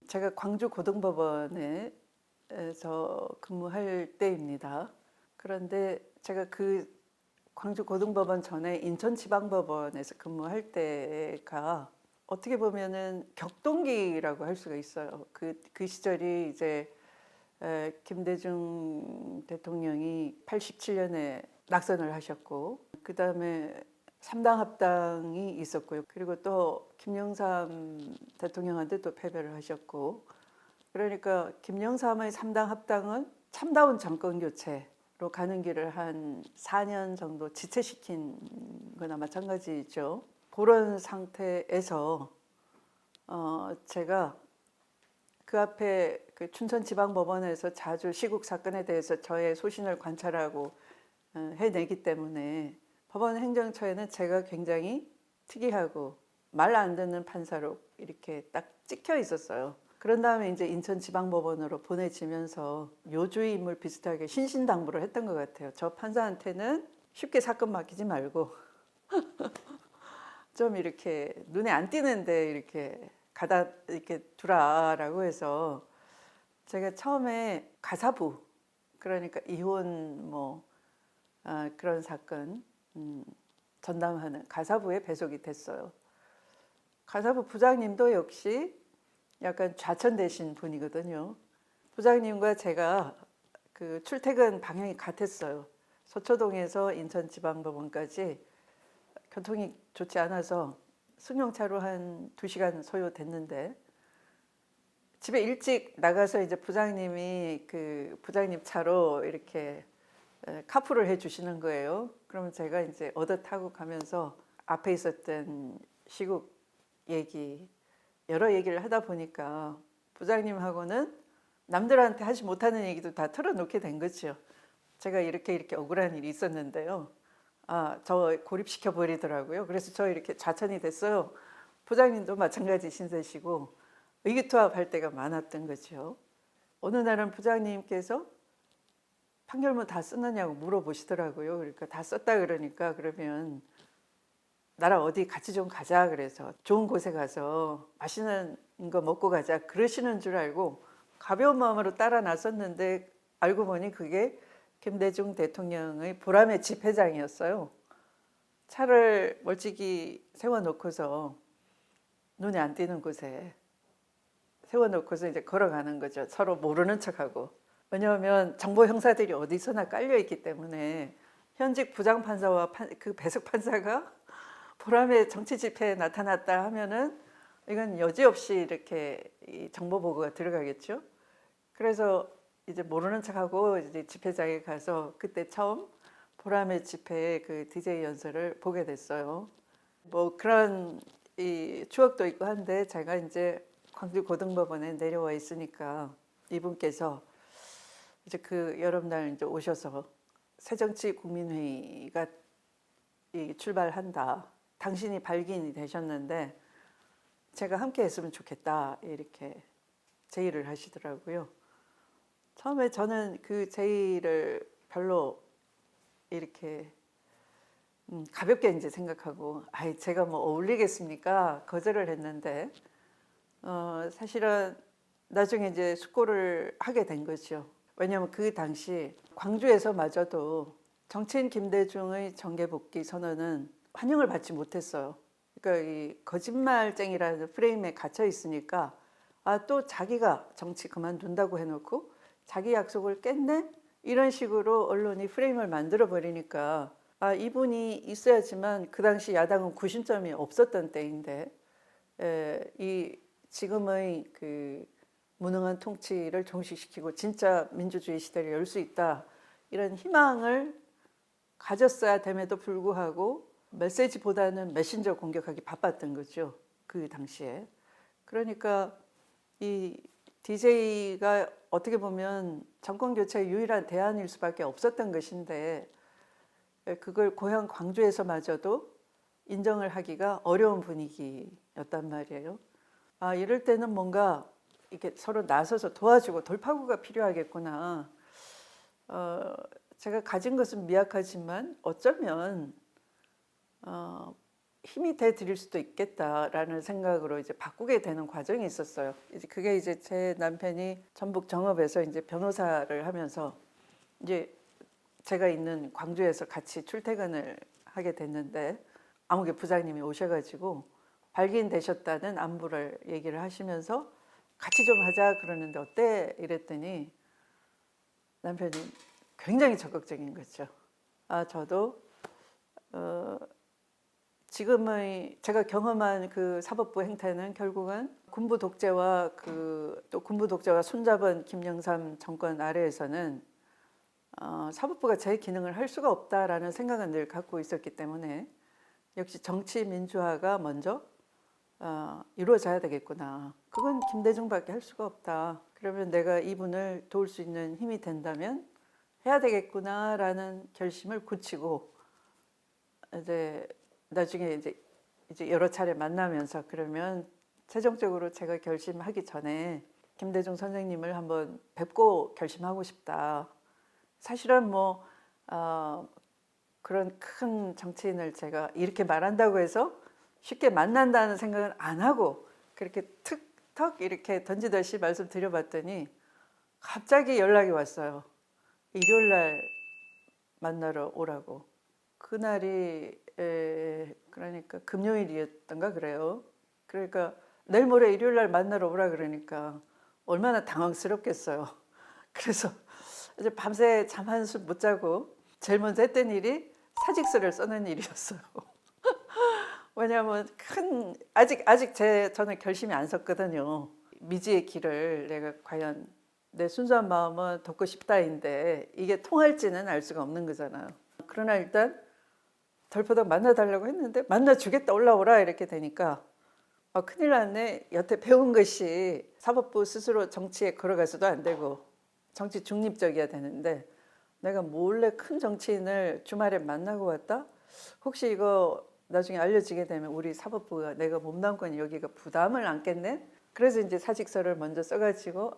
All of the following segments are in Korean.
제가 광주 고등법원에서 근무할 때입니다. 그런데 제가 그 광주 고등법원 전에 인천지방법원에서 근무할 때가 어떻게 보면은 격동기라고 할 수가 있어요. 그 시절이 이제 김대중 대통령이 87년에 낙선을 하셨고, 그 다음에 3당 합당이 있었고요. 그리고 또 김영삼 대통령한테 또 패배를 하셨고, 그러니까 김영삼의 3당 합당은 참다운 정권 교체로 가는 길을 한 4년 정도 지체시킨 거나 마찬가지죠. 그런 상태에서 제가 그 앞에 그 춘천지방법원에서 자주 시국 사건에 대해서 저의 소신을 관찰하고 해내기 때문에 법원 행정처에는 제가 굉장히 특이하고 말 안 듣는 판사로 이렇게 딱 찍혀 있었어요. 그런 다음에 이제 인천지방법원으로 보내지면서 요주의 인물 비슷하게 신신당부를 했던 것 같아요. 저 판사한테는 쉽게 사건 맡기지 말고 좀 이렇게 눈에 안 띄는데 이렇게 가다 이렇게 두라라고 해서 제가 처음에 가사부, 그러니까 이혼 그런 사건 전담하는 가사부에 배속이 됐어요. 가사부 부장님도 역시 약간 좌천되신 분이거든요. 부장님과 제가 그 출퇴근 방향이 같았어요. 서초동에서 인천지방법원까지 교통이 좋지 않아서 승용차로 한 2시간 소요됐는데, 집에 일찍 나가서 이제 부장님이 그 부장님 차로 이렇게 카풀을 해주시는 거예요. 그러면 제가 이제 얻어 타고 가면서 앞에 있었던 시국 얘기, 여러 얘기를 하다 보니까 부장님하고는 남들한테 하지 못하는 얘기도 다 털어놓게 된 거죠. 제가 이렇게 억울한 일이 있었는데요. 저 고립시켜 버리더라고요. 그래서 저 이렇게 좌천이 됐어요. 부장님도 마찬가지 신세시고 의기투합할 때가 많았던 거죠. 어느 날은 부장님께서 판결문 다 썼느냐고 물어보시더라고요. 그러니까 다 썼다 그러니까 그러면 나랑 어디 같이 좀 가자 그래서 좋은 곳에 가서 맛있는 거 먹고 가자 그러시는 줄 알고 가벼운 마음으로 따라 나섰는데 알고 보니 그게 김대중 대통령의 보람의 집회장이었어요. 차를 멀찍이 세워놓고서 눈에 안 띄는 곳에 세워놓고서 이제 걸어가는 거죠. 서로 모르는 척하고. 왜냐하면 정보 형사들이 어디서나 깔려있기 때문에 현직 부장판사와 그 배석판사가 보람의 정치 집회에 나타났다 하면은 이건 여지없이 이렇게 정보 보고가 들어가겠죠. 그래서 이제 모르는 척하고 이제 집회장에 가서 그때 처음 보람의 집회의 그 DJ 연설을 보게 됐어요. 뭐 그런 이 추억도 있고 한데 제가 이제 광주 고등법원에 내려와 있으니까 이분께서 이제 그 여름날 이제 오셔서 새정치국민회의가 출발한다. 당신이 발기인이 되셨는데 제가 함께 했으면 좋겠다. 이렇게 제의를 하시더라고요. 처음에 저는 그 제의를 별로 이렇게 가볍게 이제 생각하고 제가 뭐 어울리겠습니까? 거절을 했는데 사실은 나중에 이제 숙고를 하게 된 거죠. 왜냐하면 그 당시 광주에서마저도 정치인 김대중의 정계복귀 선언은 환영을 받지 못했어요. 그러니까 이 거짓말쟁이라는 프레임에 갇혀 있으니까 또 자기가 정치 그만둔다고 해놓고 자기 약속을 깼네? 이런 식으로 언론이 프레임을 만들어 버리니까 이분이 있어야지만 그 당시 야당은 구심점이 없었던 때인데 이 지금의 그 무능한 통치를 종식시키고 진짜 민주주의 시대를 열 수 있다 이런 희망을 가졌어야 됨에도 불구하고 메시지보다는 메신저 공격하기 바빴던 거죠. 그 당시에. 그러니까 이 DJ가 어떻게 보면 정권 교체의 유일한 대안일 수밖에 없었던 것인데 그걸 고향 광주에서마저도 인정을 하기가 어려운 분위기였단 말이에요. 이럴 때는 뭔가 이렇게 서로 나서서 도와주고 돌파구가 필요하겠구나. 제가 가진 것은 미약하지만 어쩌면 힘이 돼 드릴 수도 있겠다라는 생각으로 이제 바꾸게 되는 과정이 있었어요. 이제 그게 이제 제 남편이 전북 정읍에서 이제 변호사를 하면서 이제 제가 있는 광주에서 같이 출퇴근을 하게 됐는데 아무개 부장님이 오셔가지고 발기인되셨다는 안부를 얘기를 하시면서 같이 좀 하자 그러는데 어때? 이랬더니 남편이 굉장히 적극적인 거죠. 아, 저도 지금의 제가 경험한 그 사법부 행태는 결국은 군부 독재와 또 군부 독재와 손잡은 김영삼 정권 아래에서는 사법부가 제 기능을 할 수가 없다라는 생각은 늘 갖고 있었기 때문에 역시 정치 민주화가 먼저 이루어져야 되겠구나. 그건 김대중밖에 할 수가 없다. 그러면 내가 이분을 도울 수 있는 힘이 된다면 해야 되겠구나라는 결심을 굳히고 이제 나중에 이제 여러 차례 만나면서 그러면 최종적으로 제가 결심하기 전에 김대중 선생님을 한번 뵙고 결심하고 싶다. 사실은 뭐 그런 큰 정치인을 제가 이렇게 말한다고 해서 쉽게 만난다는 생각은 안 하고 그렇게 툭턱 이렇게 던지듯이 말씀드려봤더니 갑자기 연락이 왔어요. 일요일 날 만나러 오라고. 그날이 그러니까 금요일이었던가 그래요. 그러니까 내일 모레 일요일 날 만나러 오라 그러니까 얼마나 당황스럽겠어요. 그래서 이제 밤새 잠 한숨 못 자고 제일 먼저 했던 일이 사직서를 써는 일이었어요. 왜냐하면 아직 저는 결심이 안 섰거든요. 미지의 길을 내가 과연 내 순수한 마음은 돕고 싶다인데 이게 통할지는 알 수가 없는 거잖아요. 그러나 일단 덜퍼덕 만나달라고 했는데 만나주겠다 올라오라 이렇게 되니까 큰일 났네. 여태 배운 것이 사법부 스스로 정치에 걸어가서도 안 되고 정치 중립적이어야 되는데 내가 몰래 큰 정치인을 주말에 만나고 왔다? 혹시 이거 나중에 알려지게 되면 우리 사법부가 내가 몸담고 여기가 부담을 안겠네? 그래서 이제 사직서를 먼저 써가지고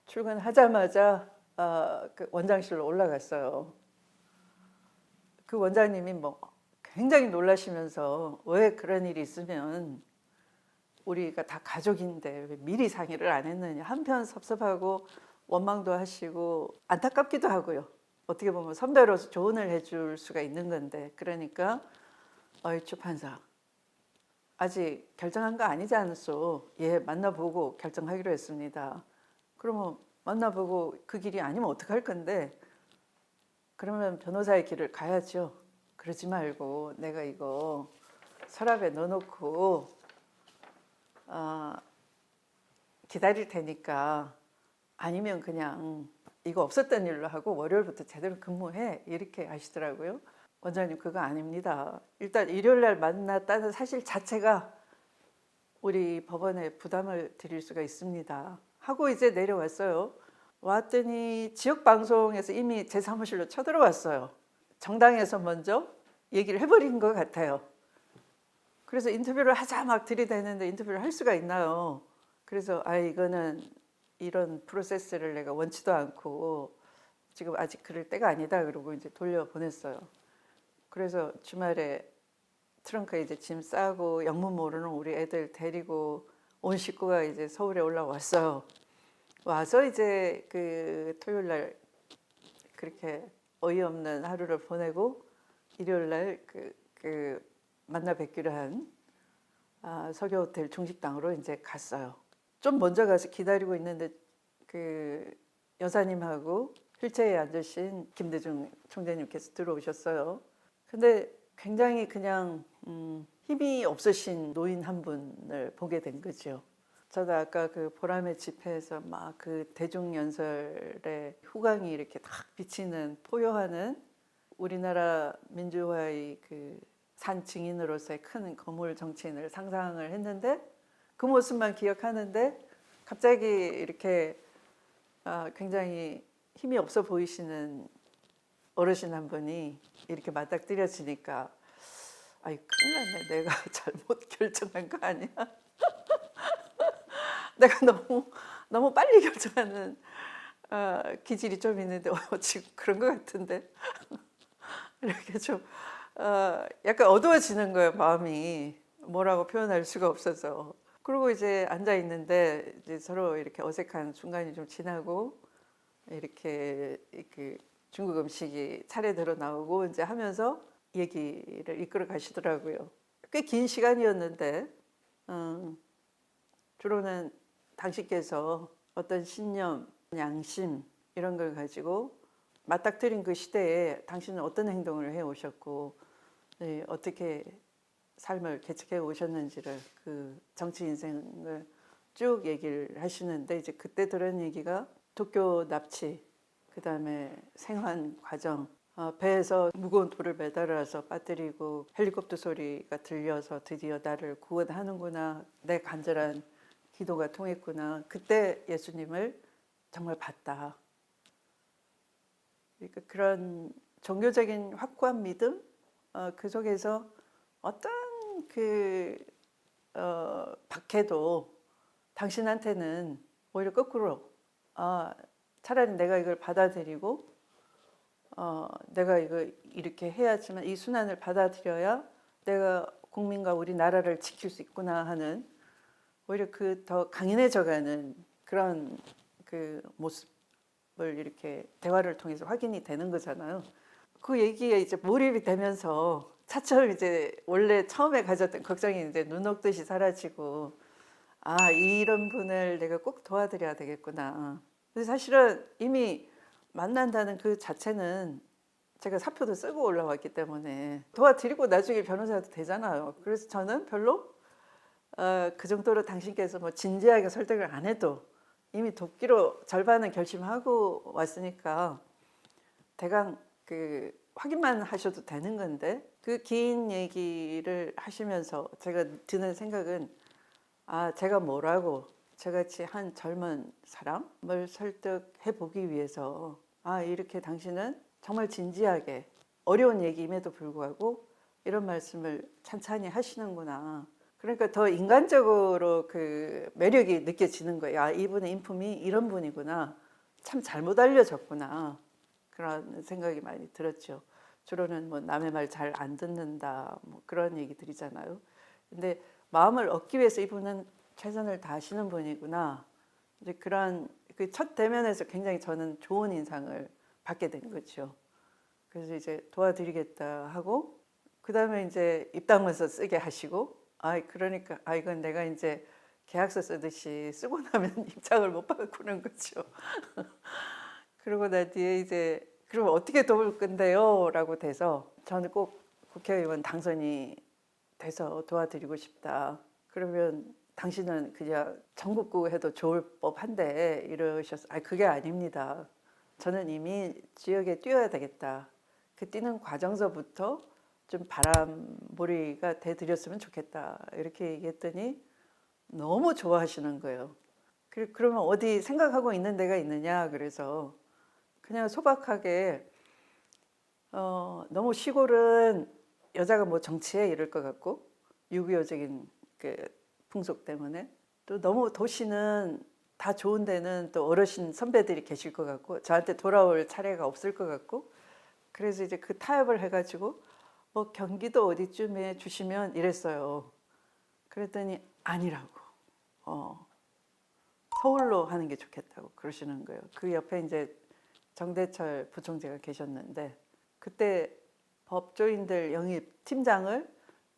출근하자마자 그 원장실로 올라갔어요. 그 원장님이 뭐 굉장히 놀라시면서 왜 그런 일이 있으면 우리가 다 가족인데 왜 미리 상의를 안 했느냐. 한편 섭섭하고 원망도 하시고 안타깝기도 하고요. 어떻게 보면 선배로서 조언을 해줄 수가 있는 건데 그러니까 어이추 판사 아직 결정한 거 아니지 않소? 예, 만나보고 결정하기로 했습니다. 그러면 만나보고 그 길이 아니면 어떡할 건데 그러면 변호사의 길을 가야죠. 그러지 말고 내가 이거 서랍에 넣어놓고 기다릴 테니까 아니면 그냥 이거 없었던 일로 하고 월요일부터 제대로 근무해 이렇게 하시더라고요. 원장님 그거 아닙니다. 일단 일요일 날 만났다는 사실 자체가 우리 법원에 부담을 드릴 수가 있습니다. 하고 이제 내려왔어요. 왔더니 지역 방송에서 이미 제 사무실로 쳐들어왔어요. 정당에서 먼저 얘기를 해버린 것 같아요. 그래서 인터뷰를 하자 막 들이대는데 인터뷰를 할 수가 있나요? 그래서 이거는 이런 프로세스를 내가 원치도 않고 지금 아직 그럴 때가 아니다 그러고 이제 돌려보냈어요. 그래서 주말에 트렁크에 이제 짐 싸고 영문 모르는 우리 애들 데리고 온 식구가 이제 서울에 올라왔어요. 와서 이제 그 토요일 날 그렇게 어이없는 하루를 보내고 일요일 날 그 만나 뵙기로 한 서교 호텔 중식당으로 이제 갔어요. 좀 먼저 가서 기다리고 있는데 그 여사님하고 휠체어에 앉으신 김대중 총재님께서 들어오셨어요. 근데 굉장히 그냥 힘이 없으신 노인 한 분을 보게 된 거죠. 저도 아까 그 보람의 집회에서 막 그 대중연설의 후광이 이렇게 딱 비치는 포효하는 우리나라 민주화의 그 산 증인으로서의 큰 거물 정치인을 상상을 했는데 그 모습만 기억하는데 갑자기 이렇게 굉장히 힘이 없어 보이시는 어르신 한 분이 이렇게 맞닥뜨려지니까 큰일 났네. 내가 잘못 결정한 거 아니야? 내가 너무 빨리 결정하는 기질이 좀 있는데 지금 그런 것 같은데 이렇게 좀 약간 어두워지는 거예요, 마음이. 뭐라고 표현할 수가 없어서. 그리고 이제 앉아 있는데 이제 서로 이렇게 어색한 순간이 좀 지나고 이렇게 중국 음식이 차례대로 나오고 이제 하면서 얘기를 이끌어 가시더라고요. 꽤 긴 시간이었는데 주로는 당신께서 어떤 신념, 양심 이런 걸 가지고 맞닥뜨린 그 시대에 당신은 어떤 행동을 해 오셨고 네, 어떻게 삶을 개척해 오셨는지를 그 정치 인생을 쭉 얘기를 하시는데 이제 그때 들은 얘기가 도쿄 납치, 그다음에 생還과정, 배에서 무거운 돌을 매달아서 빠뜨리고 헬리콥터 소리가 들려서 드디어 나를 구원하는구나, 내 간절한 기도가 통했구나, 그때 예수님을 정말 봤다. 그러니까 그런 종교적인 확고한 믿음, 그 속에서 어떤 박해도 당신한테는 오히려 거꾸로 차라리 내가 이걸 받아들이고 내가 이거 이렇게 해야지만 이 순환을 받아들여야 내가 국민과 우리 나라를 지킬 수 있구나 하는 오히려 그 더 강인해져가는 그런 그 모습을 이렇게 대화를 통해서 확인이 되는 거잖아요. 그 얘기에 이제 몰입이 되면서 차츰 이제 원래 처음에 가졌던 걱정이 이제 눈 녹듯이 사라지고 이런 분을 내가 꼭 도와드려야 되겠구나. 그래서 사실은 이미 만난다는 그 자체는 제가 사표도 쓰고 올라왔기 때문에 도와드리고 나중에 변호사도 되잖아요. 그래서 저는 별로 그 정도로 당신께서 뭐 진지하게 설득을 안 해도 이미 돕기로 절반은 결심하고 왔으니까 대강 그 확인만 하셔도 되는 건데 그 긴 얘기를 하시면서 제가 드는 생각은 제가 뭐라고 저같이 한 젊은 사람을 설득해 보기 위해서 이렇게 당신은 정말 진지하게 어려운 얘기임에도 불구하고 이런 말씀을 찬찬히 하시는구나. 그러니까 더 인간적으로 그 매력이 느껴지는 거예요. 이분의 인품이 이런 분이구나. 참 잘못 알려졌구나. 그런 생각이 많이 들었죠. 주로는 뭐 남의 말 잘 안 듣는다 뭐 그런 얘기들이잖아요. 근데 마음을 얻기 위해서 이분은 최선을 다하시는 분이구나. 이제 그런 그 첫 대면에서 굉장히 저는 좋은 인상을 받게 된 거죠. 그래서 이제 도와드리겠다 하고 그다음에 이제 입당문서 쓰게 하시고 그러니까 이건 내가 이제 계약서 쓰듯이 쓰고 나면 입장을 못 바꾸는 거죠. 그러고 나 뒤에 이제 그럼 어떻게 도울 건데요? 라고 돼서 저는 꼭 국회의원 당선이 돼서 도와드리고 싶다. 그러면 당신은 그냥 전국구 해도 좋을 법한데 이러셨어. 그게 아닙니다. 저는 이미 지역에 뛰어야 되겠다. 그 뛰는 과정서부터 좀 바람몰이가 돼드렸으면 좋겠다. 이렇게 얘기했더니 너무 좋아하시는 거예요. 그러면 어디 생각하고 있는 데가 있느냐? 그래서 그냥 소박하게 너무 시골은 여자가 뭐 정치해 이럴 것 같고 유교적인 그 풍속 때문에 또 너무 도시는 다 좋은 데는 또 어르신 선배들이 계실 것 같고 저한테 돌아올 차례가 없을 것 같고 그래서 이제 그 타협을 해가지고 뭐 경기도 어디쯤에 주시면 이랬어요. 그랬더니 아니라고 서울로 하는 게 좋겠다고 그러시는 거예요. 그 옆에 이제 정대철 부총재가 계셨는데 그때 법조인들 영입 팀장을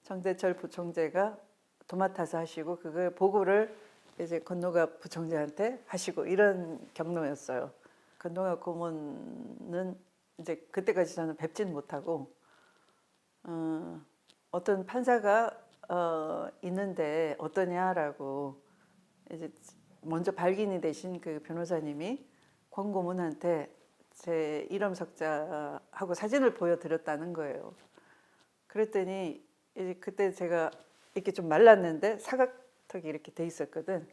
정대철 부총재가 도맡아서 하시고 그걸 보고를 이제 건노갑 부총재한테 하시고 이런 경로였어요. 건노갑 고문은 이제 그때까지 저는 뵙지는 못하고 어떤 판사가 있는데 어떠냐라고 이제 먼저 발견이 되신 그 변호사님이 권 고문한테 제 이름 석자하고 사진을 보여드렸다는 거예요. 그랬더니 이제 그때 제가 이렇게 좀 말랐는데 사각턱이 이렇게 돼 있었거든.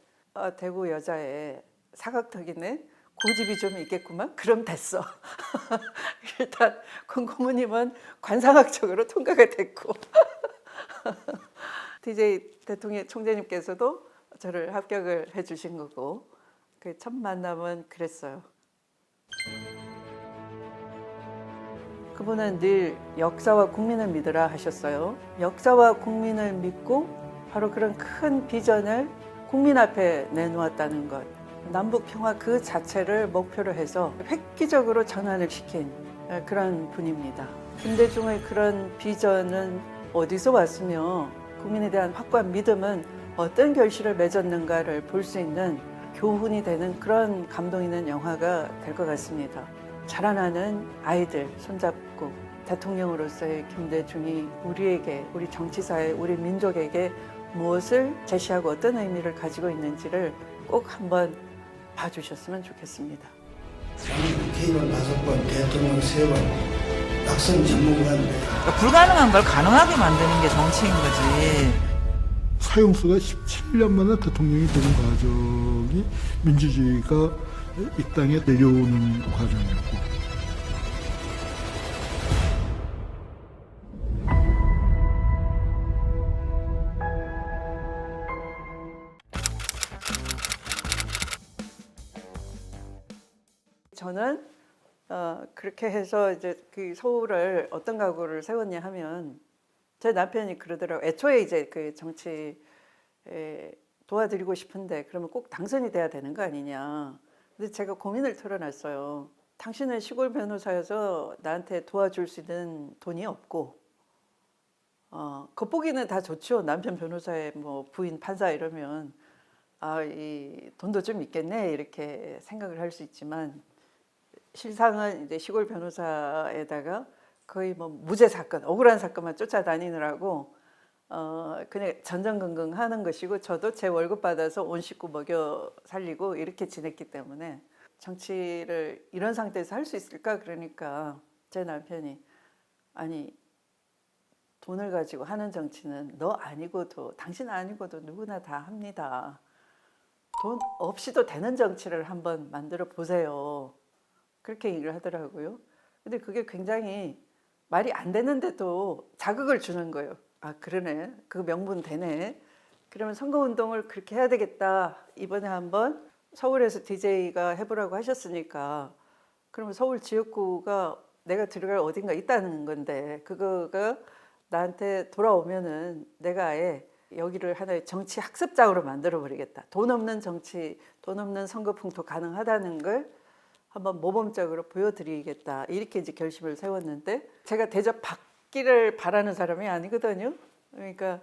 대구 여자애 사각턱이네. 고집이 좀 있겠구만. 그럼 됐어. 일단 권 고문님은 관상학적으로 통과가 됐고 DJ 대통령 총재님께서도 저를 합격을 해주신 거고 그 첫 만남은 그랬어요. 그분은 늘 역사와 국민을 믿으라 하셨어요. 역사와 국민을 믿고 바로 그런 큰 비전을 국민 앞에 내놓았다는 것. 남북 평화 그 자체를 목표로 해서 획기적으로 전환을 시킨 그런 분입니다. 김대중의 그런 비전은 어디서 왔으며 국민에 대한 확고한 믿음은 어떤 결실을 맺었는가를 볼 수 있는 교훈이 되는 그런 감동 있는 영화가 될 것 같습니다. 자라나는 아이들 손잡고 대통령으로서의 김대중이 우리에게, 우리 정치사회, 우리 민족에게 무엇을 제시하고 어떤 의미를 가지고 있는지를 꼭 한번 봐주셨으면 좋겠습니다. 국회의원 5번, 대통령 3번, 낙선 전문가인데 불가능한 걸 가능하게 만드는 게 정치인 거지. 사형수가 17년 만에 대통령이 되는 과정이 민주주의가 이 땅에 내려오는 과정이었고, 저는 그렇게 해서 이제 그 서울을 어떤 각오를 세웠냐 하면 제 남편이 그러더라고요. 애초에 이제 그 정치에 도와드리고 싶은데 그러면 꼭 당선이 돼야 되는 거 아니냐. 근데 제가 고민을 털어놨어요. 당신은 시골 변호사여서 나한테 도와줄 수 있는 돈이 없고, 겉보기는 다 좋죠. 남편 변호사의 뭐 부인 판사 이러면 이 돈도 좀 있겠네 이렇게 생각을 할 수 있지만 실상은 이제 시골 변호사에다가 거의 뭐 무죄 사건, 억울한 사건만 쫓아다니느라고 그냥 전전긍긍 하는 것이고, 저도 제 월급 받아서 온 식구 먹여 살리고 이렇게 지냈기 때문에 정치를 이런 상태에서 할 수 있을까? 그러니까 제 남편이 아니, 돈을 가지고 하는 정치는 너 아니고도, 당신 아니고도 누구나 다 합니다. 돈 없이도 되는 정치를 한번 만들어 보세요. 그렇게 얘기를 하더라고요. 근데 그게 굉장히 말이 안 되는데도 자극을 주는 거예요. 아, 그러네. 그 명분 되네. 그러면 선거운동을 그렇게 해야 되겠다. 이번에 한번 서울에서 DJ가 해보라고 하셨으니까 그러면 서울 지역구가 내가 들어갈 어딘가 있다는 건데 그거가 나한테 돌아오면은 내가 아예 여기를 하나의 정치 학습장으로 만들어 버리겠다. 돈 없는 정치, 돈 없는 선거풍토 가능하다는 걸 한번 모범적으로 보여드리겠다. 이렇게 이제 결심을 세웠는데 제가 대접받기를 바라는 사람이 아니거든요. 그러니까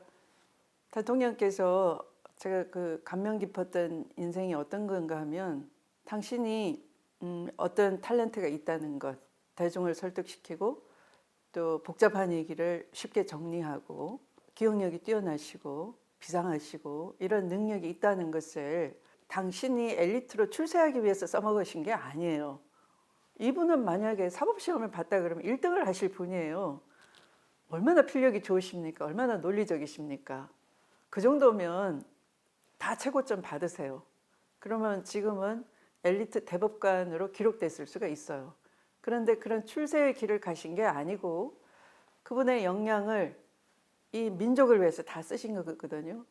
대통령께서 제가 그 감명 깊었던 인생이 어떤 건가 하면 당신이 어떤 탤런트가 있다는 것, 대중을 설득시키고 또 복잡한 얘기를 쉽게 정리하고 기억력이 뛰어나시고 비상하시고 이런 능력이 있다는 것을 당신이 엘리트로 출세하기 위해서 써먹으신 게 아니에요. 이분은 만약에 사법시험을 봤다 그러면 1등을 하실 분이에요. 얼마나 필력이 좋으십니까? 얼마나 논리적이십니까? 그 정도면 다 최고점 받으세요. 그러면 지금은 엘리트 대법관으로 기록됐을 수가 있어요. 그런데 그런 출세의 길을 가신 게 아니고 그분의 역량을 이 민족을 위해서 다 쓰신 거거든요.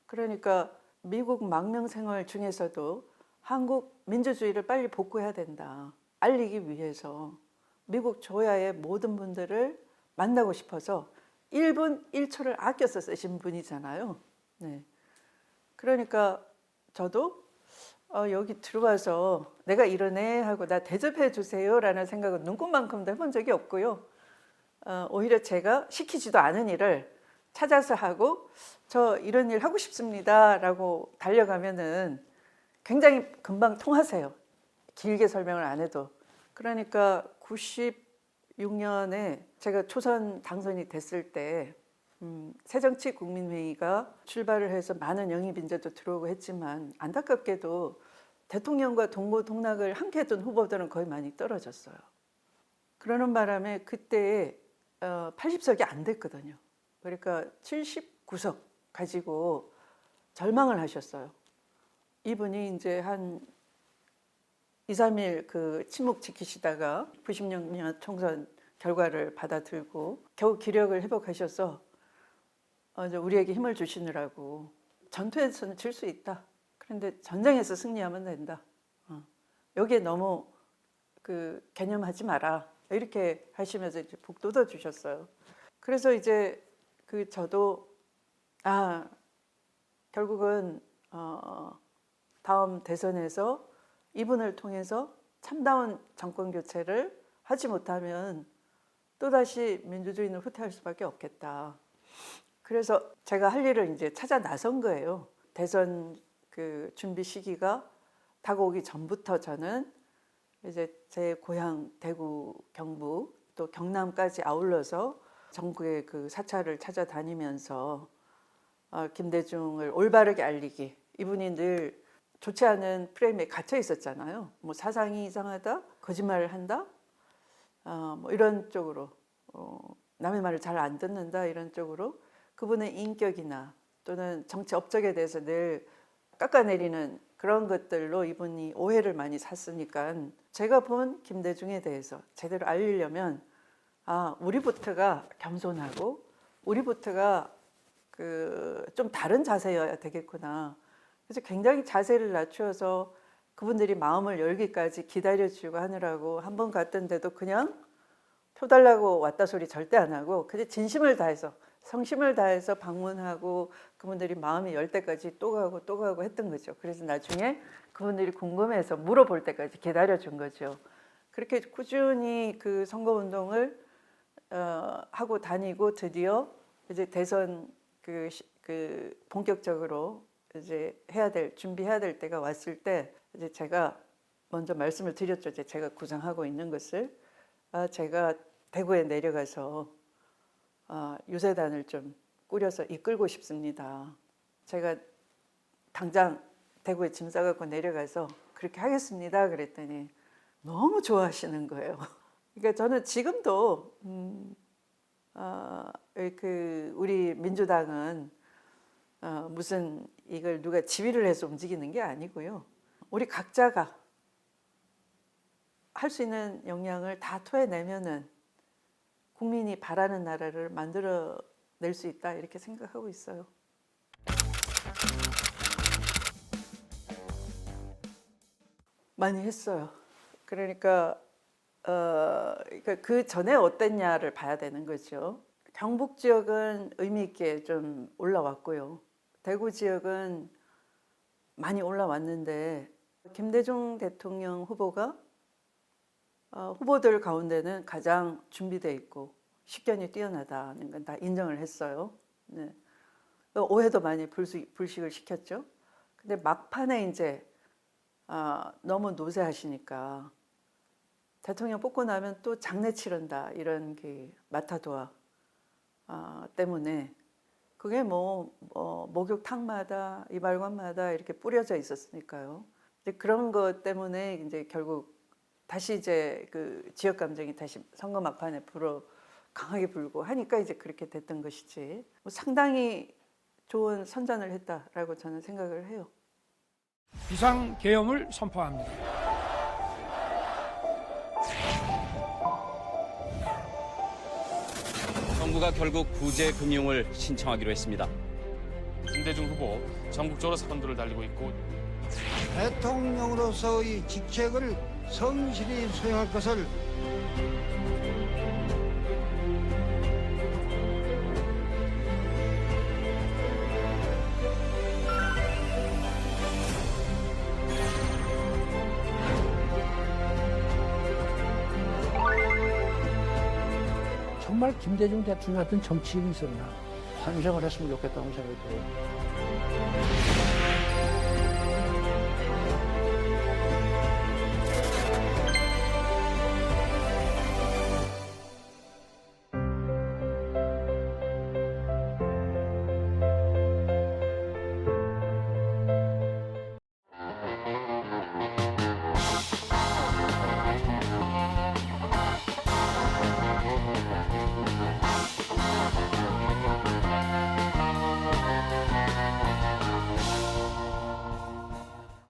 그러니까 미국 망명생활 중에서도 한국 민주주의를 빨리 복구해야 된다. 알리기 위해서 미국 조야의 모든 분들을 만나고 싶어서 1분 1초를 아껴서 쓰신 분이잖아요. 네. 그러니까 저도 여기 들어와서 내가 이러네 하고 나 대접해 주세요 라는 생각은 눈꽃만큼도 해본 적이 없고요. 오히려 제가 시키지도 않은 일을 찾아서 하고 저 이런 일 하고 싶습니다 라고 달려가면은 굉장히 금방 통하세요. 길게 설명을 안 해도. 그러니까 96년에 제가 초선 당선이 됐을 때 새정치국민회의가 출발을 해서 많은 영입인재도 들어오고 했지만 안타깝게도 대통령과 동고동락을 함께 했던 후보들은 거의 많이 떨어졌어요. 그러는 바람에 그때 80석이 안 됐거든요. 그러니까 79석 가지고 절망을 하셨어요. 이분이 이제 한 2, 3일 그 침묵 지키시다가 96년 총선 결과를 받아들고 겨우 기력을 회복하셔서 우리에게 힘을 주시느라고 전투에서는 질 수 있다. 그런데 전쟁에서 승리하면 된다. 여기에 너무 그 개념하지 마라. 이렇게 하시면서 이제 북돋워 주셨어요. 그래서 이제 저도 결국은 다음 대선에서 이분을 통해서 참다운 정권 교체를 하지 못하면 또다시 민주주의는 후퇴할 수밖에 없겠다. 그래서 제가 할 일을 이제 찾아 나선 거예요. 대선 준비 시기가 다가오기 전부터 저는 이제 제 고향 대구, 경북 또 경남까지 아울러서 전국의 사찰을 찾아다니면서 김대중을 올바르게 알리기. 이분이 늘 좋지 않은 프레임에 갇혀 있었잖아요. 뭐 사상이 이상하다, 거짓말을 한다, 뭐 이런 쪽으로 남의 말을 잘 안 듣는다 이런 쪽으로 그분의 인격이나 또는 정치 업적에 대해서 늘 깎아내리는 그런 것들로 이분이 오해를 많이 샀으니까 제가 본 김대중에 대해서 제대로 알리려면 우리부터가 겸손하고 우리부터가 좀 다른 자세여야 되겠구나. 그래서 굉장히 자세를 낮추어서 그분들이 마음을 열기까지 기다려주고 하느라고 한 번 갔던데도 그냥 표 달라고 왔다 소리 절대 안 하고 그냥 진심을 다해서 성심을 다해서 방문하고 그분들이 마음이 열 때까지 또 가고 했던 거죠. 그래서 나중에 그분들이 궁금해서 물어볼 때까지 기다려준 거죠. 그렇게 꾸준히 선거운동을 하고 다니고 드디어 이제 대선 본격적으로 이제 준비해야 될 때가 왔을 때 이제 제가 먼저 말씀을 드렸죠. 이제 제가 구상하고 있는 것을 제가 대구에 내려가서 유세단을 좀 꾸려서 이끌고 싶습니다. 제가 당장 대구에 짐 싸갖고 내려가서 그렇게 하겠습니다. 그랬더니 너무 좋아하시는 거예요. 그러니까 저는 지금도 우리 민주당은 무슨 이걸 누가 지휘를 해서 움직이는 게 아니고요. 우리 각자가 할 수 있는 역량을 다 토해내면은 국민이 바라는 나라를 만들어낼 수 있다 이렇게 생각하고 있어요. 많이 했어요. 그러니까 그 전에 어땠냐를 봐야 되는 거죠. 경북 지역은 의미 있게 좀 올라왔고요. 대구 지역은 많이 올라왔는데 김대중 대통령 후보가 후보들 가운데는 가장 준비되어 있고 식견이 뛰어나다는 건 다 인정을 했어요. 네. 오해도 많이 불식을 시켰죠. 근데 막판에 이제 너무 노세하시니까 대통령 뽑고 나면 또 장례 치른다 이런 마타도아 때문에 그게 목욕탕마다 이발관마다 이렇게 뿌려져 있었으니까요. 이제 그런 것 때문에 이제 결국 다시 이제 지역 감정이 다시 선거 막판에 강하게 불고 하니까 이제 그렇게 됐던 것이지. 상당히 좋은 선전을 했다라고 저는 생각을 해요. 비상계엄을 선포합니다. 정부가 결국 구제금융을 신청하기로 했습니다. 김대중 후보 전국적으로 사건들을 달리고 있고 대통령으로서의 직책을 성실히 수행할 것을 정말 김대중 대통령 같은 정치인이 있었나? 환생을 했으면 좋겠다는 생각이 들어요.